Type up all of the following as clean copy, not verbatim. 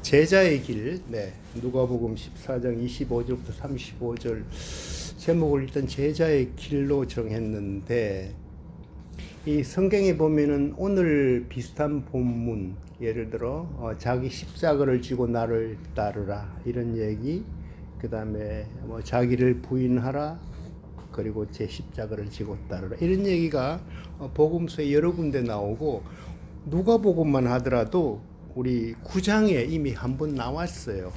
제자의 길, 누가복음 14장 25절부터 35절 제목을 일단 제자의 길로 정했는데, 이 성경에 보면은 오늘 비슷한 본문, 예를 들어 자기 십자가를 지고 나를 따르라 이런 얘기, 그 다음에 자기를 부인하라, 그리고 제 십자가를 지고 따르라 이런 얘기가 복음서에 여러 군데 나오고, 누가복음만 하더라도 우리 9장에 이미 한번 나왔어요.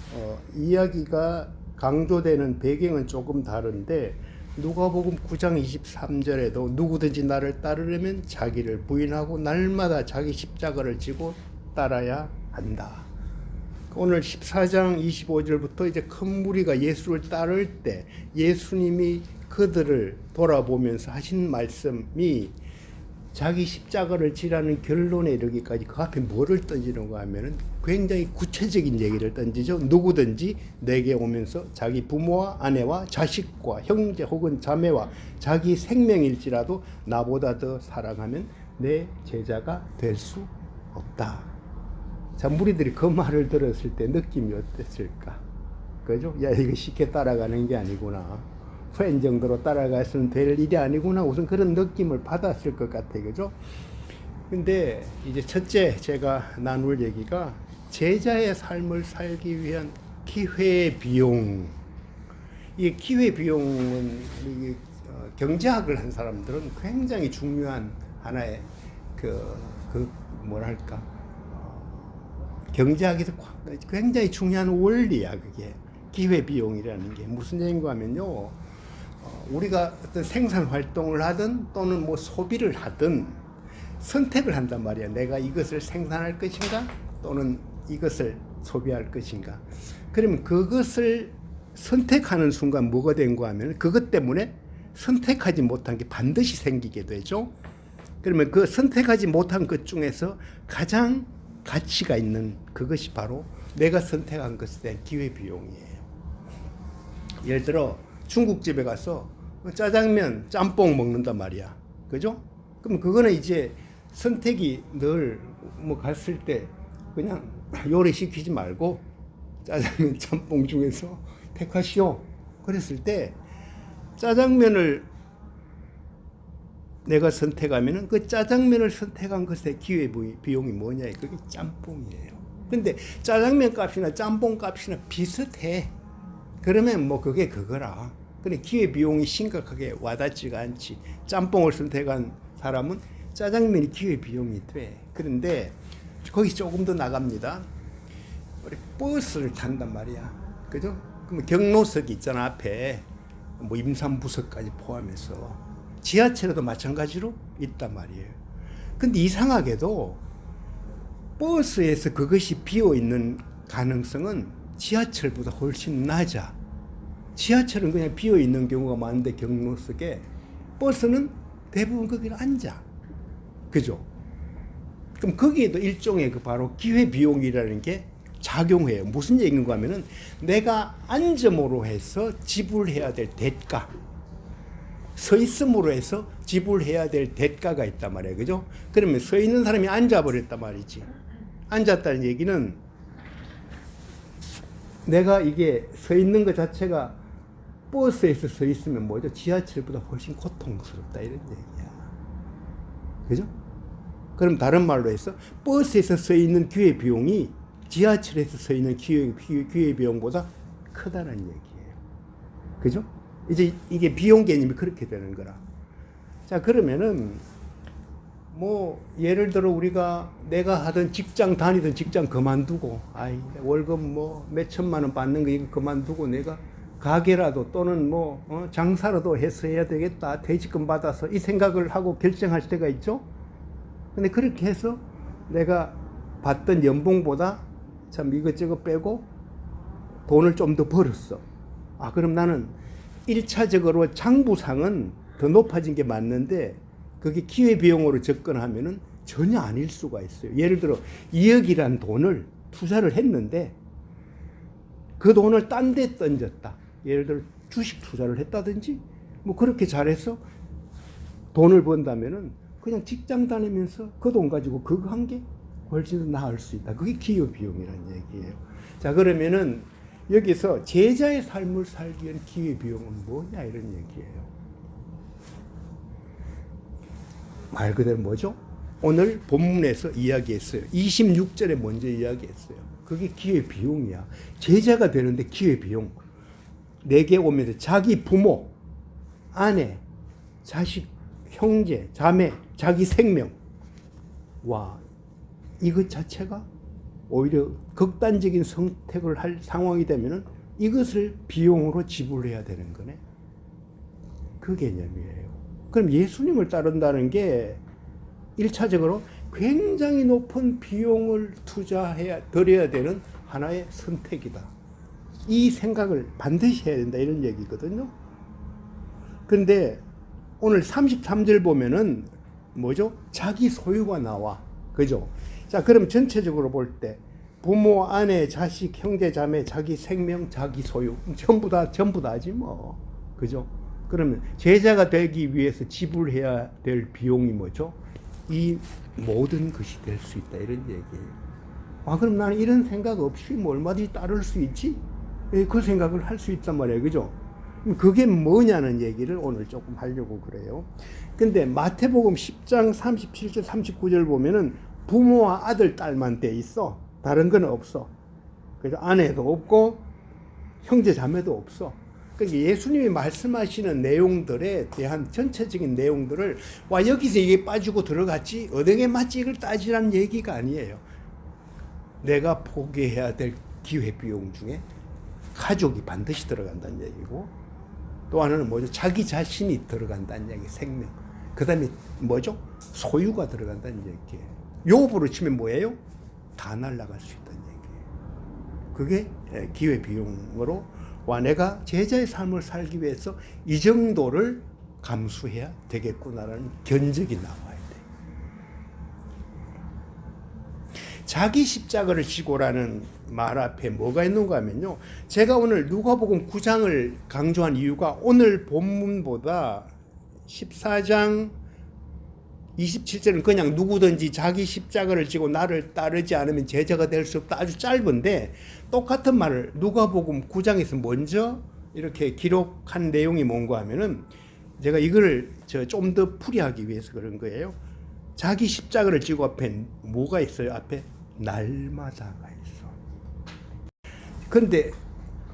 이야기가 강조되는 배경은 조금 다른데, 누가복음 9장 23절에도 누구든지 나를 따르려면 자기를 부인하고 날마다 자기 십자가를 지고 따라야 한다. 오늘 14장 25절부터 이제 큰 무리가 예수를 따를 때 예수님이 그들을 돌아보면서 하신 말씀이 자기 십자가를 지라는 결론에 이르기까지 그 앞에 뭐를 던지는가 하면은 굉장히 구체적인 얘기를 던지죠. 누구든지 내게 오면서 자기 부모와 아내와 자식과 형제 혹은 자매와 자기 생명일지라도 나보다 더 사랑하면 내 제자가 될 수 없다. 자, 무리들이 그 말을 들었을 때 느낌이 어땠을까? 그죠? 야, 이거 쉽게 따라가는 게 아니구나. 팬 정도로 따라가서는 될 일이 아니구나. 우선 그런 느낌을 받았을 것 같아요. 그죠? 근데 이제 첫째 제가 나눌 얘기가 제자의 삶을 살기 위한 기회 비용. 이 기회 비용은 경제학을 한 사람들은 굉장히 중요한 하나의 뭐랄까, 경제학에서 굉장히 중요한 원리야. 그게 기회 비용이라는 게 무슨 얘기인가 하면요, 우리가 어떤 생산 활동을 하든 또는 뭐 소비를 하든 선택을 한단 말이야. 내가 이것을 생산할 것인가 또는 이것을 소비할 것인가. 그러면 그것을 선택하는 순간 뭐가 된가 하면 그것 때문에 선택하지 못한 게 반드시 생기게 되죠. 그러면 그 선택하지 못한 것 중에서 가장 가치가 있는 그것이 바로 내가 선택한 것에 대한 기회비용이에요. 예를 들어 중국집에 가서 짜장면, 짬뽕 먹는단 말이야. 그죠? 그럼 그거는 이제 선택이 늘 갔을 때 그냥 요리시키지 말고 짜장면, 짬뽕 중에서 택하시오. 그랬을 때 짜장면을 내가 선택하면은 그 짜장면을 선택한 것의 기회비용이 뭐냐? 그게 짬뽕이에요. 근데 짜장면 값이나 짬뽕 값이나 비슷해. 그러면 그게 그거라. 근데 기회비용이 심각하게 와닿지가 않지. 짬뽕을 선택한 사람은 짜장면이 기회비용이 돼. 그런데 거기 조금 더 나갑니다. 우리 버스를 탄단 말이야. 그죠? 그러면 경로석이 있잖아, 앞에. 임산부석까지 포함해서. 지하철에도 마찬가지로 있단 말이에요. 근데 이상하게도 버스에서 그것이 비어있는 가능성은 지하철보다 훨씬 낮아. 지하철은 그냥 비어있는 경우가 많은데 경로석에, 버스는 대부분 거기를 앉아. 그죠? 그럼 거기에도 일종의 바로 기회비용이라는 게 작용해요. 무슨 얘기인가 하면은 내가 앉음으로 해서 지불해야 될 대가, 서 있음으로 해서 지불해야 될 대가가 있단 말이에요. 그죠? 그러면 서 있는 사람이 앉아버렸단 말이지. 앉았다는 얘기는 내가 이게 서 있는 것 자체가 버스에서 서 있으면 뭐죠? 지하철보다 훨씬 고통스럽다 이런 얘기야. 그죠? 그럼 다른 말로 해서 버스에서 서 있는 기회 비용이 지하철에서 서 있는 기회 비용보다 크다는 얘기예요. 그죠? 이제 이게 비용 개념이 그렇게 되는 거라. 자, 그러면은 예를 들어 내가 하던 직장 다니던 직장 그만두고, 월급 몇 천만 원 받는 거 이거 그만두고 내가 가게라도 또는 장사라도 해서 해야 되겠다. 퇴직금 받아서 이 생각을 하고 결정할 때가 있죠. 근데 그렇게 해서 내가 받던 연봉보다 참 이것저것 빼고 돈을 좀 더 벌었어. 그럼 나는 1차적으로 장부상은 더 높아진 게 맞는데 그게 기회비용으로 접근하면은 전혀 아닐 수가 있어요. 예를 들어 2억이란 돈을 투자를 했는데 그 돈을 딴 데 던졌다. 예를 들어 주식 투자를 했다든지 그렇게 잘해서 돈을 번다면은 그냥 직장 다니면서 그 돈 가지고 그거 한 게 훨씬 더 나을 수 있다. 그게 기회비용이라는 얘기예요. 자, 그러면은 여기서 제자의 삶을 살기 위한 기회비용은 뭐냐 이런 얘기예요. 말 그대로 뭐죠? 오늘 본문에서 이야기했어요. 26절에 먼저 이야기했어요. 그게 기회비용이야. 제자가 되는데 기회비용. 내게 오면서 자기 부모, 아내, 자식, 형제, 자매, 자기 생명. 와, 이것 자체가 오히려 극단적인 선택을 할 상황이 되면은 이것을 비용으로 지불해야 되는 거네. 그 개념이에요. 그럼 예수님을 따른다는 게 1차적으로 굉장히 높은 비용을 드려야 되는 하나의 선택이다. 이 생각을 반드시 해야 된다 이런 얘기거든요. 그런데 오늘 33절 보면은 뭐죠? 자기 소유가 나와. 그죠? 자, 그럼 전체적으로 볼 때 부모, 아내, 자식, 형제, 자매, 자기 생명, 자기 소유 전부 다지 뭐. 그죠? 그러면 제자가 되기 위해서 지불해야 될 비용이 뭐죠? 이 모든 것이 될 수 있다 이런 얘기예요. 아, 그럼 나는 이런 생각 없이 뭐 얼마든지 따를 수 있지? 그 생각을 할 수 있단 말이에요. 그죠? 그게 뭐냐는 얘기를 오늘 조금 하려고 그래요. 근데 마태복음 10장 37절 39절 보면은 부모와 아들, 딸만 돼 있어. 다른 건 없어. 그래서 아내도 없고 형제 자매도 없어. 그러니까 예수님이 말씀하시는 내용들에 대한 전체적인 내용들을 와 여기서 이게 빠지고 들어갔지 어디에 맞지 이걸 따지라는 얘기가 아니에요. 내가 포기해야 될 기회비용 중에 가족이 반드시 들어간다는 얘기고 또 하나는 뭐죠? 자기 자신이 들어간다는 얘기, 생명. 그 다음에 뭐죠? 소유가 들어간다는 얘기예요. 요업으로 치면 뭐예요? 다 날아갈 수 있다는 얘기예요. 그게 기회비용으로 와 내가 제자의 삶을 살기 위해서 이 정도를 감수해야 되겠구나라는 견적이 나와야 돼. 자기 십자가를 지고라는 말 앞에 뭐가 있는가 하면요. 제가 오늘 누가복음 9장을 강조한 이유가 오늘 본문보다 14장 27절은 그냥 누구든지 자기 십자가를 지고 나를 따르지 않으면 제자가 될 수 없다. 아주 짧은데 똑같은 말을 누가복음 9장에서 먼저 이렇게 기록한 내용이 뭔가 하면은 제가 이걸 좀 더 풀이하기 위해서 그런 거예요. 자기 십자가를 지고 앞에 뭐가 있어요? 앞에 날마다가 있어. 근데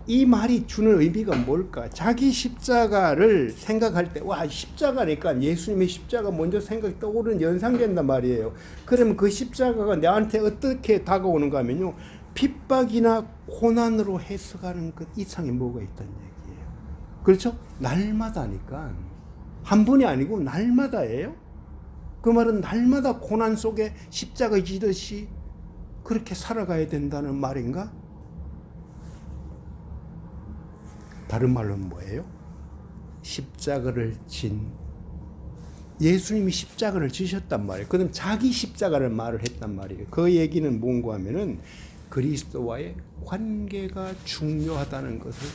이 말이 주는 의미가 뭘까? 자기 십자가를 생각할 때, 와, 십자가니까 예수님의 십자가 먼저 생각이 떠오르는 연상된단 말이에요. 그러면 그 십자가가 나한테 어떻게 다가오는가 하면요. 핍박이나 고난으로 해석하는 것 이상이 뭐가 있다는 얘기예요. 그렇죠? 날마다니까. 한 번이 아니고 날마다예요. 그 말은 날마다 고난 속에 십자가 지듯이 그렇게 살아가야 된다는 말인가? 다른 말로는 뭐예요? 십자가를 진 예수님이 십자가를 지셨단 말이에요. 그럼 자기 십자가를 말을 했단 말이에요. 그 얘기는 뭔가 하면은 그리스도와의 관계가 중요하다는 것을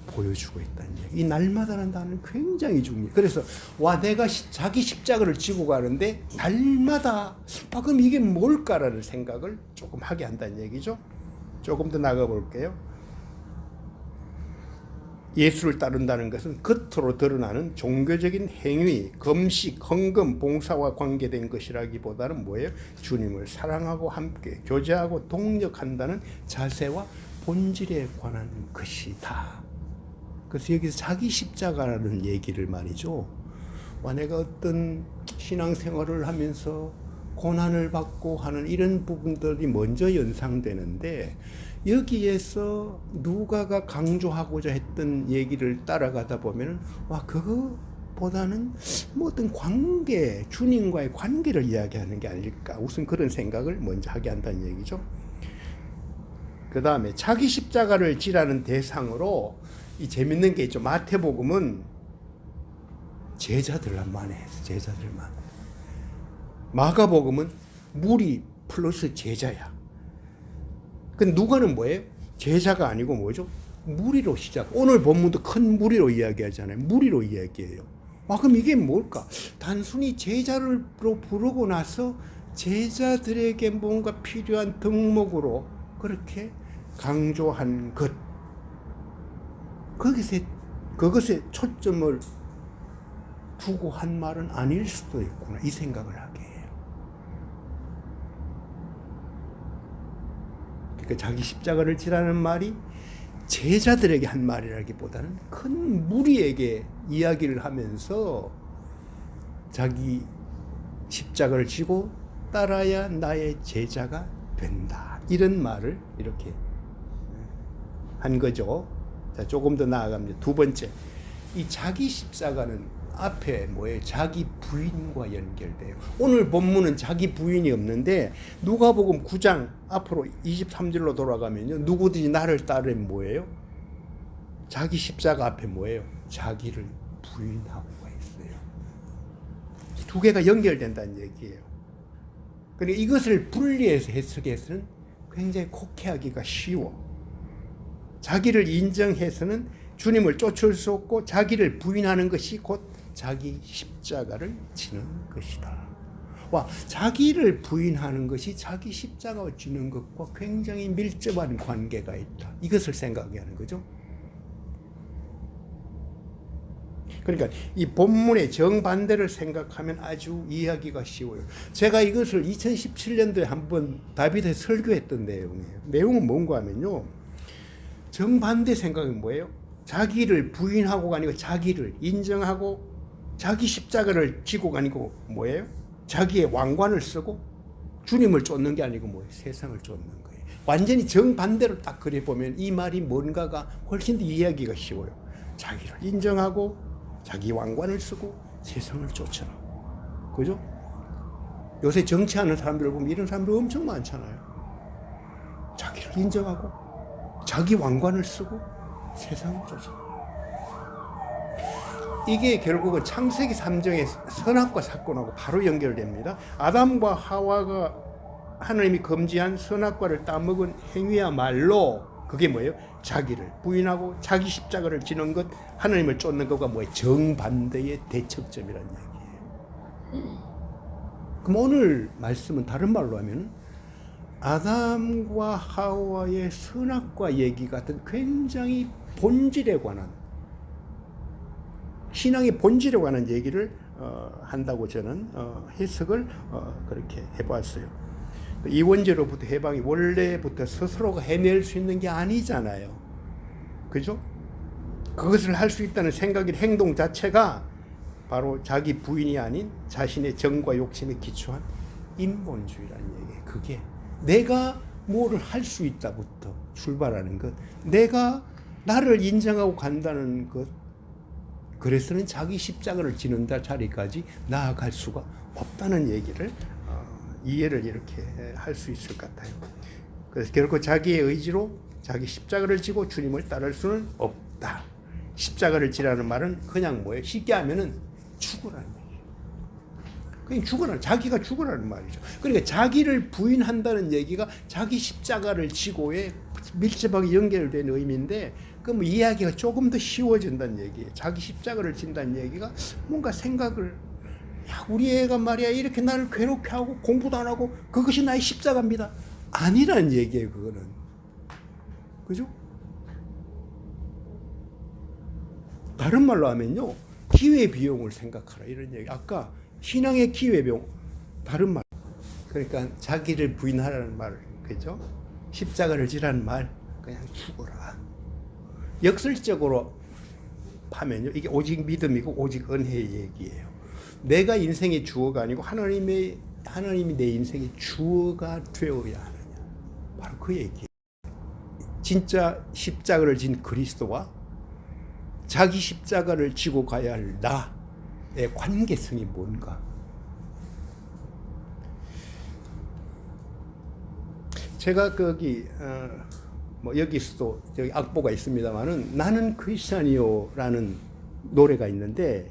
보여주고 있다는 얘기. 이 날마다는 단어는 굉장히 중요해요. 그래서 와 내가 자기 십자가를 지고 가는데 날마다 그럼 이게 뭘까라는 생각을 조금 하게 한다는 얘기죠. 조금 더 나가 볼게요. 예수를 따른다는 것은 겉으로 드러나는 종교적인 행위, 금식, 헌금, 봉사와 관계된 것이라기보다는 뭐예요? 주님을 사랑하고 함께 교제하고 동력한다는 자세와 본질에 관한 것이다. 그래서 여기서 자기 십자가라는 얘기를 말이죠. 내가 어떤 신앙생활을 하면서 고난을 받고 하는 이런 부분들이 먼저 연상되는데 여기에서 누가가 강조하고자 했던 얘기를 따라가다 보면은 그거보다는 뭐 어떤 관계, 주님과의 관계를 이야기하는 게 아닐까. 우선 그런 생각을 먼저 하게 한다는 얘기죠. 그 다음에 자기 십자가를 지라는 대상으로 이 재밌는 게 있죠. 마태복음은 제자들만 해서 제자들만. 마가복음은 무리 플러스 제자야. 근데 누가는 뭐예요? 제자가 아니고 뭐죠? 무리로 시작. 오늘 본문도 큰 무리로 이야기하잖아요. 무리로 이야기해요. 그럼 이게 뭘까? 단순히 제자로 부르고 나서 제자들에게 뭔가 필요한 덕목으로 그렇게 강조한 것, 그것에 초점을 두고 한 말은 아닐 수도 있구나, 이 생각을 하게 해요. 그러니까 자기 십자가를 지라는 말이 제자들에게 한 말이라기보다는 큰 무리에게 이야기를 하면서 자기 십자가를 지고 따라야 나의 제자가 된다, 이런 말을 이렇게 한 거죠. 자, 조금 더 나아갑니다. 두 번째, 이 자기 십자가는 앞에 뭐예요? 자기 부인과 연결돼요. 오늘 본문은 자기 부인이 없는데 누가복음 9장 앞으로 23절로 돌아가면요, 누구든지 나를 따르면 뭐예요? 자기 십자가 앞에 뭐예요? 자기를 부인하고가 있어요. 두 개가 연결된다는 얘기예요. 그러니까 이것을 분리해서 해석해서는 굉장히 곡해하기가 쉬워. 자기를 인정해서는 주님을 쫓을 수 없고, 자기를 부인하는 것이 곧 자기 십자가를 지는 것이다. 와, 자기를 부인하는 것이 자기 십자가를 지는 것과 굉장히 밀접한 관계가 있다, 이것을 생각하게 하는 거죠. 그러니까 이 본문의 정반대를 생각하면 아주 이해하기가 쉬워요. 제가 이것을 2017년도에 한번 다비드에 설교했던 내용이에요. 내용은 뭔가 하면요, 정반대 생각이 뭐예요? 자기를 부인하고가 아니고 자기를 인정하고 자기 십자가를 지고가 아니고 뭐예요? 자기의 왕관을 쓰고 주님을 쫓는 게 아니고 뭐예요? 세상을 쫓는 거예요. 완전히 정반대로 딱 그려보면 이 말이 뭔가가 훨씬 더 이해하기가 쉬워요. 자기를 인정하고 자기 왕관을 쓰고 세상을 쫓아라. 그죠? 요새 정치하는 사람들을 보면 이런 사람들 엄청 많잖아요. 자기를 인정하고 자기 왕관을 쓰고 세상을 쫓아라. 이게 결국은 창세기 3장의 선악과 사건하고 바로 연결됩니다. 아담과 하와가 하나님이 금지한 선악과를 따먹은 행위야말로 그게 뭐예요? 자기를 부인하고 자기 십자가를 지는 것, 하나님을 쫓는 것과 뭐예요? 정반대의 대척점이라는 얘기예요. 그럼 오늘 말씀은 다른 말로 하면 아담과 하와의 선악과 얘기 같은 굉장히 본질에 관한, 신앙의 본질에 관한 얘기를 한다고 저는 해석을 그렇게 해봤어요. 이원죄로부터 해방이 원래부터 스스로가 해낼 수 있는 게 아니잖아요. 그죠? 그것을 할 수 있다는 생각이나 행동 자체가 바로 자기 부인이 아닌 자신의 정과 욕심에 기초한 인본주의라는 얘기예요. 그게 내가 뭐를 할 수 있다부터 출발하는 것, 내가 나를 인정하고 간다는 것, 그래서는 자기 십자가를 지는 자리까지 나아갈 수가 없다는 얘기를 이해를 이렇게 할 수 있을 것 같아요. 그래서 결코 자기의 의지로 자기 십자가를 지고 주님을 따를 수는 없다. 십자가를 지라는 말은 그냥 뭐예요? 쉽게 하면은 죽으라는 얘기예요. 그냥 죽으라는, 자기가 죽으라는 말이죠. 그러니까 자기를 부인한다는 얘기가 자기 십자가를 지고에 밀접하게 연결된 의미인데, 그럼 이야기가 조금 더 쉬워진다는 얘기예요. 자기 십자가를 진다는 얘기가 뭔가 생각을, 야, 우리 애가 말이야 이렇게 나를 괴롭게 하고 공부도 안 하고 그것이 나의 십자가입니다, 아니라는 얘기예요. 그거는, 그죠? 다른 말로 하면요, 기회비용을 생각하라, 이런 얘기. 아까 신앙의 기회비용, 다른 말, 그러니까 자기를 부인하라는 말, 그죠? 십자가를 지라는 말, 그냥 죽어라. 역설적으로 하면요, 이게 오직 믿음이고 오직 은혜의 얘기예요. 내가 인생의 주어가 아니고 하나님이 내 인생의 주어가 되어야 하느냐, 바로 그 얘기예요. 진짜 십자가를 진 그리스도와 자기 십자가를 지고 가야 할 나의 관계성이 뭔가. 제가 거기 여기서도 저기 악보가 있습니다만은 나는 크리스찬이요라는 노래가 있는데,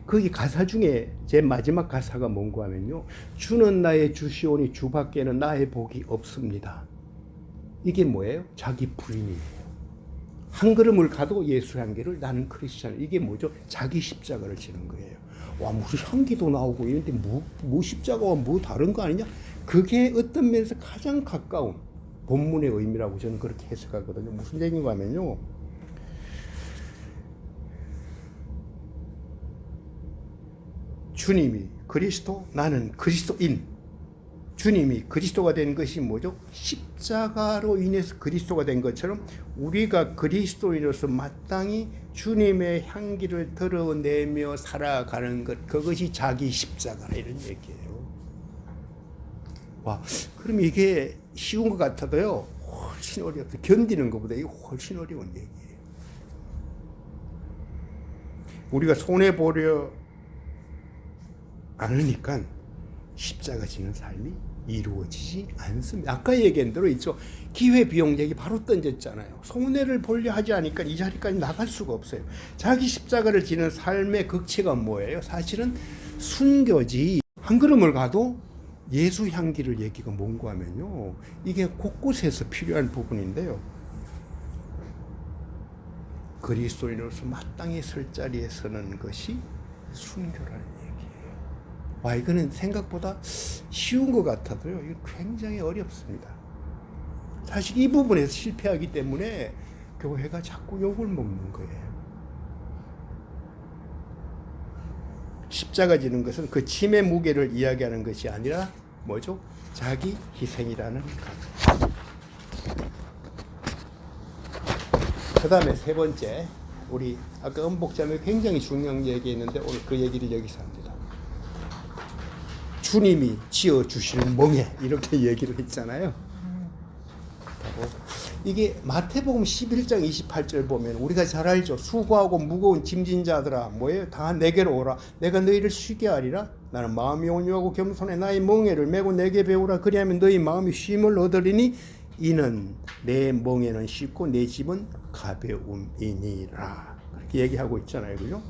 거기 가사 중에 제 마지막 가사가 뭔가 하면요, 주는 나의 주시오니 주밖에는 나의 복이 없습니다. 이게 뭐예요? 자기 부인이에요. 한 걸음을 가도 예수 향기를 나는 크리스찬. 이게 뭐죠? 자기 십자가를 지는 거예요. 와, 무슨 향기도 나오고 이런데 뭐 십자가와 뭐 다른 거 아니냐? 그게 어떤 면에서 가장 가까운 본문의 의미라고 저는 그렇게 해석하거든요. 무슨 얘기인가 하면요. 주님이 그리스도, 나는 그리스도인. 주님이 그리스도가 된 것이 뭐죠? 십자가로 인해서 그리스도가 된 것처럼 우리가 그리스도인으로서 마땅히 주님의 향기를 드러내며 살아가는 것, 그것이 자기 십자가라, 이런 얘기예요. 와, 그럼 이게 쉬운 것 같아도요, 훨씬 어렵다. 견디는 것보다 이게 훨씬 어려운 얘기예요. 우리가 손해보려 않으니까 십자가 지는 삶이 이루어지지 않습니다. 아까 얘기한 대로 있죠. 기회비용 얘기 바로 던졌잖아요. 손해를 보려 하지 않으니까 이 자리까지 나갈 수가 없어요. 자기 십자가를 지는 삶의 극치가 뭐예요? 사실은 순교지. 한 걸음을 가도 예수 향기를 얘기가 뭔가 하면요, 이게 곳곳에서 필요한 부분인데요, 그리스도인으로서 마땅히 설 자리에 서는 것이 순교라는 얘기예요. 와, 이거는 생각보다 쉬운 것 같아도요, 이거 굉장히 어렵습니다. 사실 이 부분에서 실패하기 때문에 교회가 자꾸 욕을 먹는 거예요. 십자가 지는 것은 그 짐의 무게를 이야기하는 것이 아니라 뭐죠? 자기 희생이라는 것. 그 다음에 세 번째, 우리 아까 음복자매 굉장히 중요한 얘기했는데 오늘 그 얘기를 여기서 합니다. 주님이 지어주시는 멍에, 이렇게 얘기를 했잖아요. 이게 마태복음 11장 28절 보면 우리가 잘 알죠. 수고하고 무거운 짐진 자들아, 뭐예요? 다 내게로 오라. 내가 너희를 쉬게 하리라. 나는 마음이 온유하고 겸손해 나의 멍에를 메고 내게 배우라. 그리하면 너희 마음이 쉼을 얻으리니 이는 내 멍에는 쉽고 내 짐은 가벼움이니라. 그렇게 얘기하고 있잖아요. 그죠?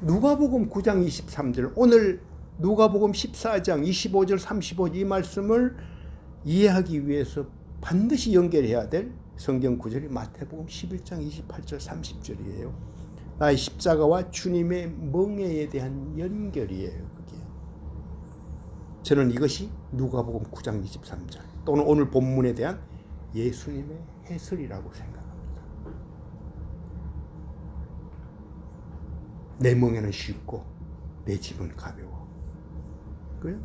누가복음 9장 23절, 오늘 누가복음 14장 25절 35절 이 말씀을 이해하기 위해서 반드시 연결해야 될 성경 구절이 마태복음 11장 28절 30절이에요. 나의 십자가와 주님의 멍에에 대한 연결이에요. 그게. 저는 이것이 누가복음 9장 23절 또는 오늘 본문에 대한 예수님의 해설이라고 생각합니다. 내 멍에는 쉽고 내 짐은 가벼워. 그래요?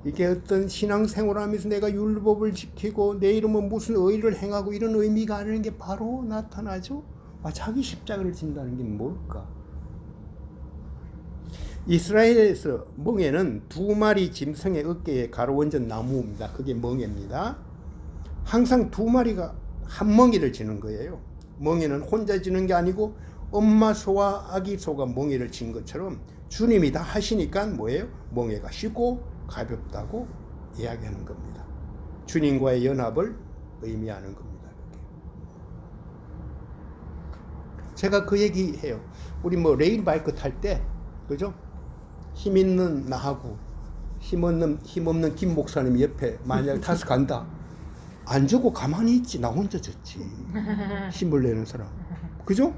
이게 어떤 신앙생활을 하면서 내가 율법을 지키고 내 이름은 무슨 의를 행하고 이런 의미가 아닌 게 바로 나타나죠. 아, 자기 십자가를 진다는 게 뭘까? 이스라엘에서 멍에는 두 마리 짐승의 어깨에 가로얹은 나무입니다. 그게 멍에입니다. 항상 두 마리가 한 멍에를 지는 거예요. 멍에는 혼자 지는 게 아니고 엄마 소와 아기 소가 멍에를 진 것처럼 주님이 다 하시니까 뭐예요? 멍에가 쉽고 가볍다고 이야기하는 겁니다. 주님과의 연합을 의미하는 겁니다. 제가 그 얘기해요. 우리 뭐 레일 바이크 탈 때, 그죠? 힘 있는 나하고 힘 없는 김 목사님 옆에 만약 타서 간다. 안 주고 가만히 있지. 나 혼자 졌지. 힘을 내는 사람. 그죠?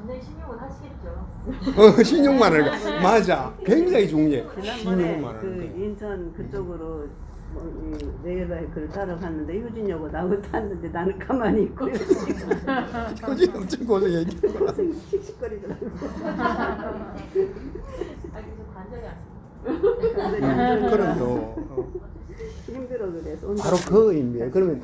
네, 신용은 하시겠죠. 신용만 하는 거. 맞아. 굉장히 중요해. 지난번에 신용만 그 하는 거. 인천 그쪽으로 레일바이크를 타러 갔는데 효진이하고 나하고 탔는데 나는 가만히 있고 효진 엄청 고생 얘기해. 씩씩거리더라고. 아니, 저 관절이 안 그럼요. 힘들어 그래서. 바로 그 의미예요. 그러면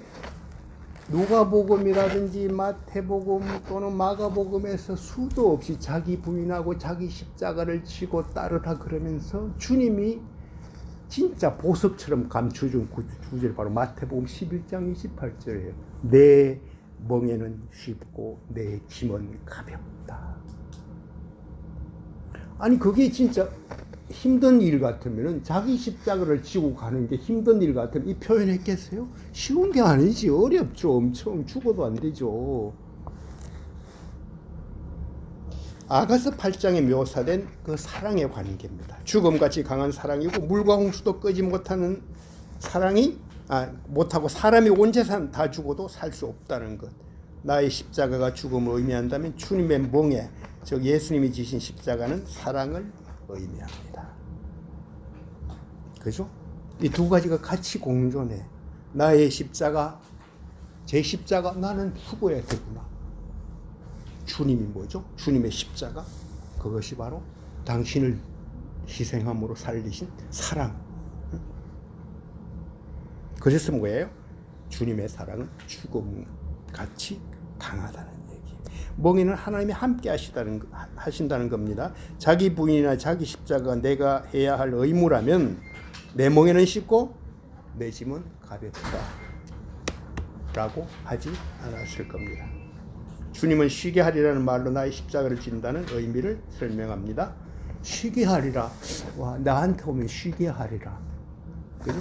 누가복음이라든지 마태복음 또는 마가복음에서 수도 없이 자기 부인하고 자기 십자가를 지고 따르라 그러면서 주님이 진짜 보석처럼 감춰준 구절이 바로 마태복음 11장 28절이에요. 내 멍에는 쉽고 내 짐은 가볍다. 아니 그게 진짜 힘든 일 같으면 자기 십자가를 지고 가는 게 힘든 일 같으면 이 표현했겠어요? 쉬운 게 아니지. 어렵죠. 엄청 죽어도 안 되죠. 아가서 8장에 묘사된 그 사랑의 관계입니다. 죽음같이 강한 사랑이고 물과 홍수도 끄지 못하는 사랑이 못하고 사람이 온 재산 다 주고도 살 수 없다는 것. 나의 십자가가 죽음을 의미한다면 주님의 멍에, 즉 예수님이 지신 십자가는 사랑을 의미합니다. 그죠? 이 두 가지가 같이 공존해. 나의 십자가, 제 십자가, 나는 수고해야 되구나. 주님이 뭐죠? 주님의 십자가, 그것이 바로 당신을 희생함으로 살리신 사랑. 그래서 뭐예요? 주님의 사랑은 죽음같이 강하다는 얘기. 멍에는 하나님이 함께 하신다는 겁니다. 자기 부인이나 자기 십자가가 내가 해야 할 의무라면 내 멍에는 쉽고 내 짐은 가볍다 라고 하지 않았을 겁니다. 주님은 쉬게 하리라는 말로 나의 십자가를 진다는 의미를 설명합니다. 쉬게 하리라. 와, 나한테 오면 쉬게 하리라. 그죠?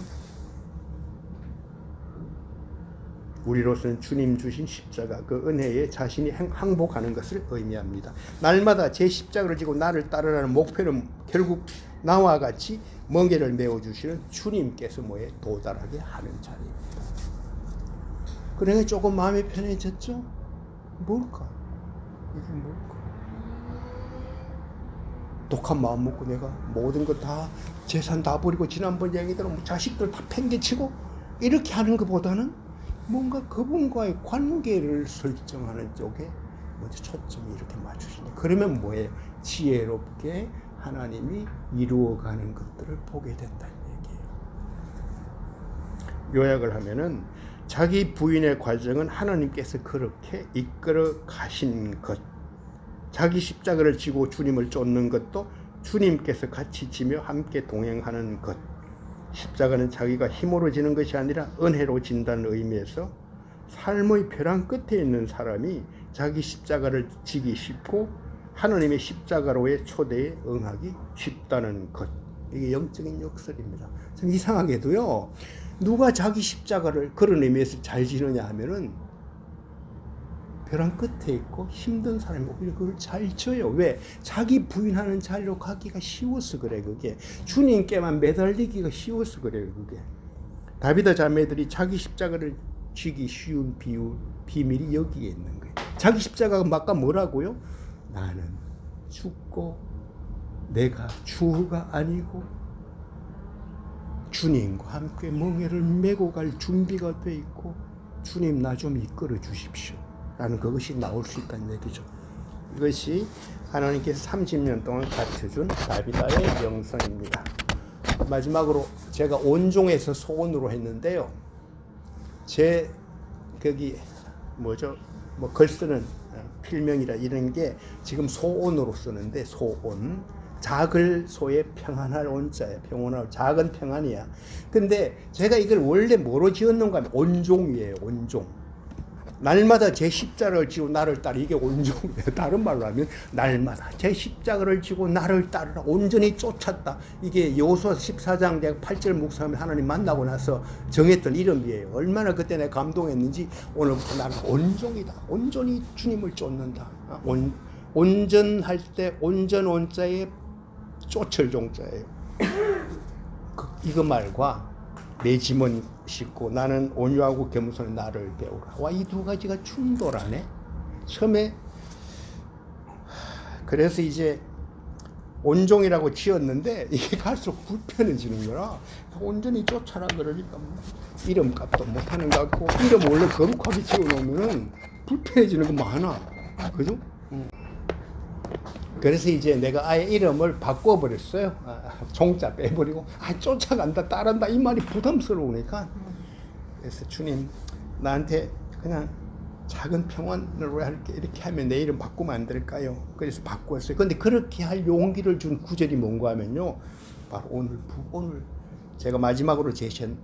우리로서는 주님 주신 십자가, 그 은혜에 자신이 항복하는 것을 의미합니다. 날마다 제 십자가를 지고 나를 따르라는 목표는 결국 나와 같이 멍에를 메워주시는 주님께서 뭐에 도달하게 하는 자리입니다. 그러니까 조금 마음이 편해졌죠? 뭘까? 이게 뭘까? 독한 마음 먹고 내가 모든 거 다 재산 다 버리고 지난번 얘기대로 자식들 다 팽개치고 이렇게 하는 것보다는 뭔가 그분과의 관계를 설정하는 쪽에 먼저 초점이 이렇게 맞추시네. 그러면 뭐예요? 지혜롭게 하나님이 이루어가는 것들을 보게 된다는 얘기예요. 요약을 하면은 자기 부인의 과정은 하나님께서 그렇게 이끌어 가신 것, 자기 십자가를 지고 주님을 쫓는 것도 주님께서 같이 지며 함께 동행하는 것. 십자가는 자기가 힘으로 지는 것이 아니라 은혜로 진다는 의미에서 삶의 벼랑 끝에 있는 사람이 자기 십자가를 지기 쉽고 하나님의 십자가로의 초대에 응하기 쉽다는 것. 이게 영적인 역설입니다. 참 이상하게도요, 누가 자기 십자가를 그런 의미에서 잘 지느냐 하면은 벼랑 끝에 있고 힘든 사람이 오히려 그걸 잘 져요. 왜? 자기 부인하는 자리로 가기가 쉬워서 그래. 그게 주님께만 매달리기가 쉬워서 그래요. 그게 다비드 자매들이 자기 십자가를 쥐기 쉬운 비밀이 여기에 있는 거예요. 자기 십자가가 아까 뭐라고요? 나는 죽고 내가 주가 아니고 주님과 함께 멍에를 메고 갈 준비가 돼 있고 주님 나 좀 이끌어 주십시오 라는 그것이 나올 수 있다는 얘기죠. 이것이 하나님께서 30년 동안 가르쳐준 다비다의 영성입니다. 마지막으로 제가 온종에서 소원으로 했는데요. 제 거기 뭐죠? 뭐 글 쓰는 필명이라 이런 게 지금 소원으로 쓰는데 소온. 작을 소에 평안할 온자예요. 평온할 작은 평안이야. 근데 제가 이걸 원래 뭐로 지었는가 하면 온종이에요. 온종. 날마다 제 십자가를 지고 나를 따르. 이게 온종이에요. 다른 말로 하면 날마다 제 십자가를 지고 나를 따르라. 온전히 쫓았다. 이게 여호수아 14장 내가 8절 묵상하면 하나님 만나고 나서 정했던 이름이에요. 얼마나 그때 내가 감동했는지 오늘부터 나는 온종이다. 온전히 주님을 쫓는다. 온전할 때 온전 온자에 쫓을 종자예요. 이거 말과 내 짐은 싣고 나는 온유하고 겸손히 나를 배우라. 와, 이 두 가지가 충돌하네. 처음에 그래서 이제 온종이라고 지었는데 이게 갈수록 불편해지는 거라 온전히 쫓아라 그러니까 이름값도 못하는 것 같고 이름 원래 거룩하게 지어놓으면 불편해지는 거 많아. 그죠? 그래서 이제 내가 아예 이름을 바꿔버렸어요. 종자 빼버리고 쫓아간다 따른다 이 말이 부담스러우니까. 그래서 주님 나한테 그냥 작은 평안으로 할게 이렇게 하면 내 이름 바꾸면 안 될까요? 그래서 바꾸었어요. 근데 그렇게 할 용기를 준 구절이 뭔가 하면요, 바로 오늘 제가 마지막으로 제시한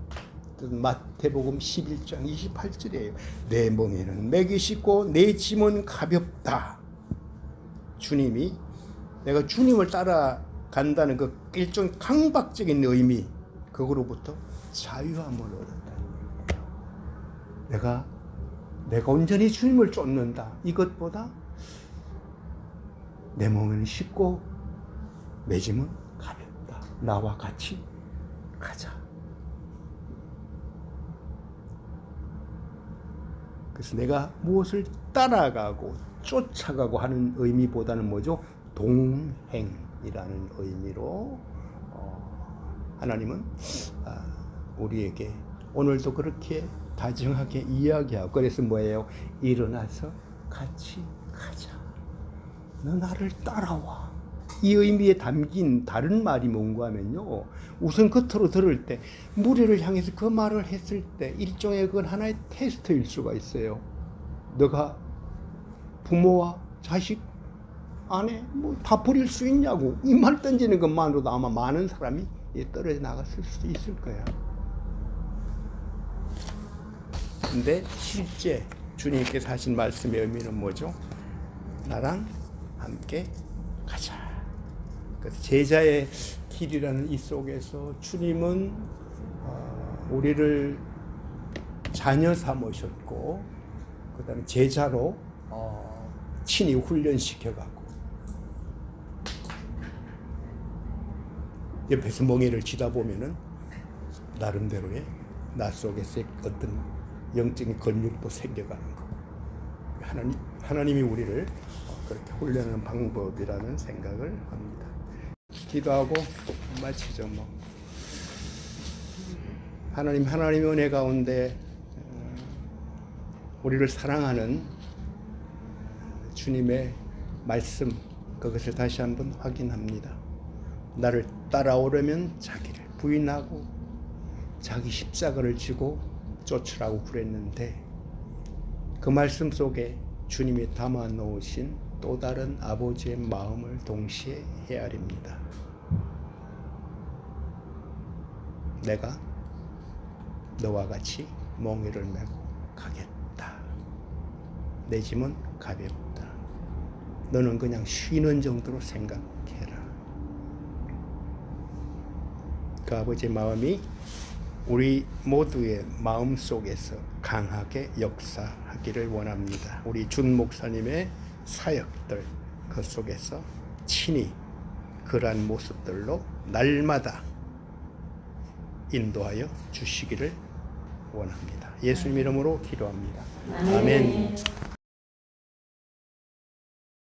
마태복음 11장 28절이에요. 내 멍에는 맥이 쉽고 내 짐은 가볍다. 주님이 내가 주님을 따라간다는 그 일종 강박적인 의미, 그거로부터 자유함을 얻었다는 얘기예요. 내가 온전히 주님을 쫓는다. 이것보다 내 몸은 쉽고 내 짐은 가볍다. 나와 같이 가자. 그래서 내가 무엇을 따라가고 쫓아가고 하는 의미보다는 뭐죠? 동행이라는 의미로 하나님은 우리에게 오늘도 그렇게 다정하게 이야기하고, 그래서 뭐예요? 일어나서 같이 가자. 너 나를 따라와. 이 의미에 담긴 다른 말이 뭔가 하면요, 우선 겉으로 들을 때, 무리를 향해서 그 말을 했을 때 일종의 그건 하나의 테스트일 수가 있어요. 너가 부모와 자식, 아내 뭐 다 버릴 수 있냐고, 이 말 던지는 것만으로도 아마 많은 사람이 떨어져 나갔을 수도 있을 거야. 근데 실제 주님께서 하신 말씀의 의미는 뭐죠? 나랑 함께 가자. 그래서 제자의 길이라는 이 속에서 주님은 우리를 자녀 삼으셨고, 그 다음에 제자로 친히 훈련시켜가고, 옆에서 멍에를 치다 보면은 나름대로의 나 속에서 어떤 영적인 근육도 생겨가는 거. 하나님이 우리를 그렇게 훈련하는 방법이라는 생각을 합니다. 기도하고 마치죠. 뭐 하나님의 은혜 가운데 우리를 사랑하는 주님의 말씀, 그것을 다시 한번 확인합니다. 나를 따라오려면 자기를 부인하고 자기 십자가를 지고 쫓으라고 그랬는데, 그 말씀 속에 주님이 담아 놓으신 또 다른 아버지의 마음을 동시에 헤아립니다. 내가 너와 같이 몽에를 메고 가겠다. 내 짐은 가볍다. 너는 그냥 쉬는 정도로 생각해라. 그 아버지의 마음이 우리 모두의 마음 속에서 강하게 역사하기를 원합니다. 우리 준 목사님의 사역들, 그 속에서 친히 그러한 모습들로 날마다 인도하여 주시기를 원합니다. 예수님 이름으로 기도합니다. 아멘.